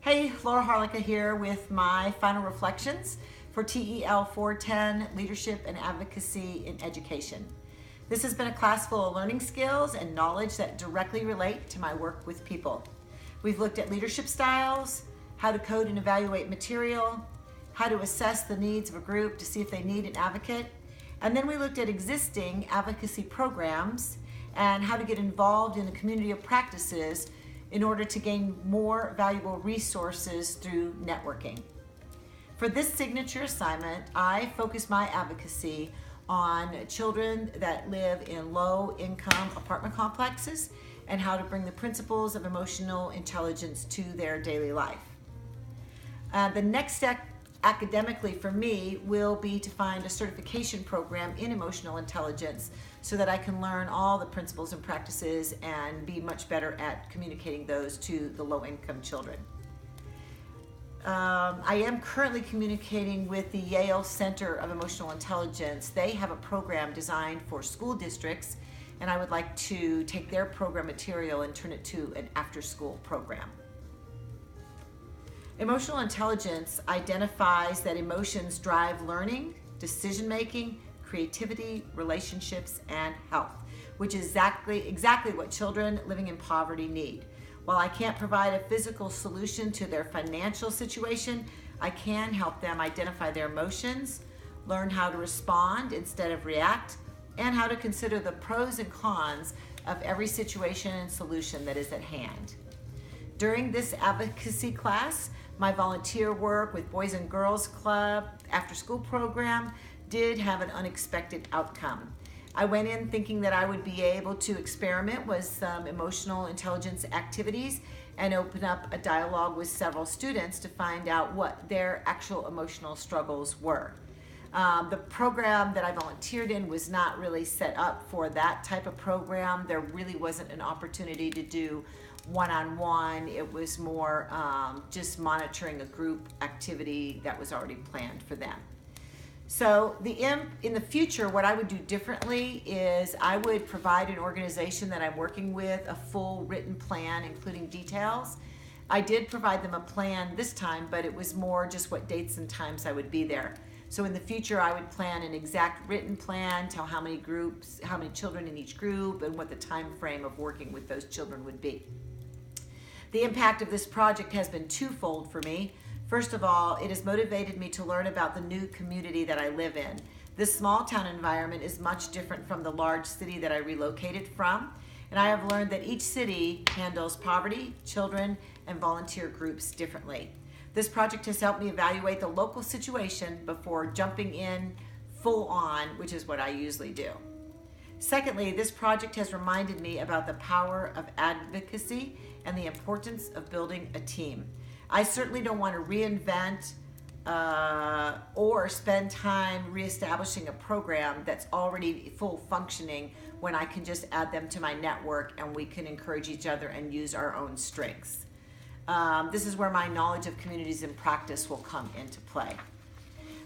Hey, Laura Harlicka here with my final reflections for TEL 410, Leadership and Advocacy in Education. This has been a class full of learning skills and knowledge that directly relate to my work with people. We've looked at leadership styles, how to code and evaluate material, how to assess the needs of a group to see if they need an advocate, and then we looked at existing advocacy programs and how to get involved in a community of practices in order to gain more valuable resources through networking. For this signature assignment, I focus my advocacy on children that live in low-income apartment complexes and how to bring the principles of emotional intelligence to their daily life. The next step academically for me will be to find a certification program in emotional intelligence so that I can learn all the principles and practices and be much better at communicating those to the low-income children. I am currently communicating with the Yale Center of Emotional Intelligence. They have a program designed for school districts, and I would like to take their program material and turn it to an after-school program. Emotional intelligence identifies that emotions drive learning, decision-making, creativity, relationships, and health, which is exactly what children living in poverty need. While I can't provide a physical solution to their financial situation, I can help them identify their emotions, learn how to respond instead of react, and how to consider the pros and cons of every situation and solution that is at hand. During this advocacy class, my volunteer work with Boys and Girls Club after-school program did have an unexpected outcome. I went in thinking that I would be able to experiment with some emotional intelligence activities and open up a dialogue with several students to find out what their actual emotional struggles were. The program that I volunteered in was not really set up for that type of program. There really wasn't an opportunity to do one-on-one. It was more just monitoring a group activity that was already planned for them. So in the future, what I would do differently is I would provide an organization that I'm working with a full written plan, including details. I did provide them a plan this time, but it was more just what dates and times I would be there. So in the future, I would plan an exact written plan, tell how many groups, how many children in each group, and what the time frame of working with those children would be. The impact of this project has been twofold for me. First of all, it has motivated me to learn about the new community that I live in. This small town environment is much different from the large city that I relocated from, and I have learned that each city handles poverty, children, and volunteer groups differently. This project has helped me evaluate the local situation before jumping in full on, which is what I usually do. Secondly, this project has reminded me about the power of advocacy and the importance of building a team. I certainly don't want to reinvent or spend time reestablishing a program that's already full functioning when I can just add them to my network and we can encourage each other and use our own strengths. This is where my knowledge of communities in practice will come into play.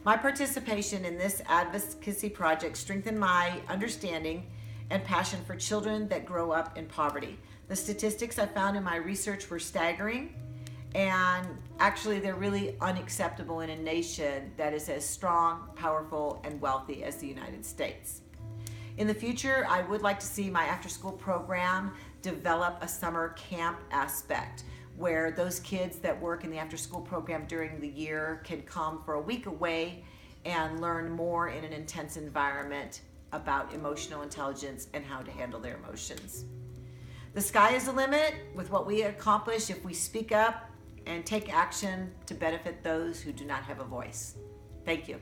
My participation in this advocacy project strengthened my understanding and passion for children that grow up in poverty. The statistics I found in my research were staggering, and actually they're really unacceptable in a nation that is as strong, powerful, and wealthy as the United States. In the future, I would like to see my after-school program develop a summer camp aspect where those kids that work in the after-school program during the year can come for a week away and learn more in an intense environment about emotional intelligence and how to handle their emotions. The sky is the limit with what we accomplish if we speak up and take action to benefit those who do not have a voice. Thank you.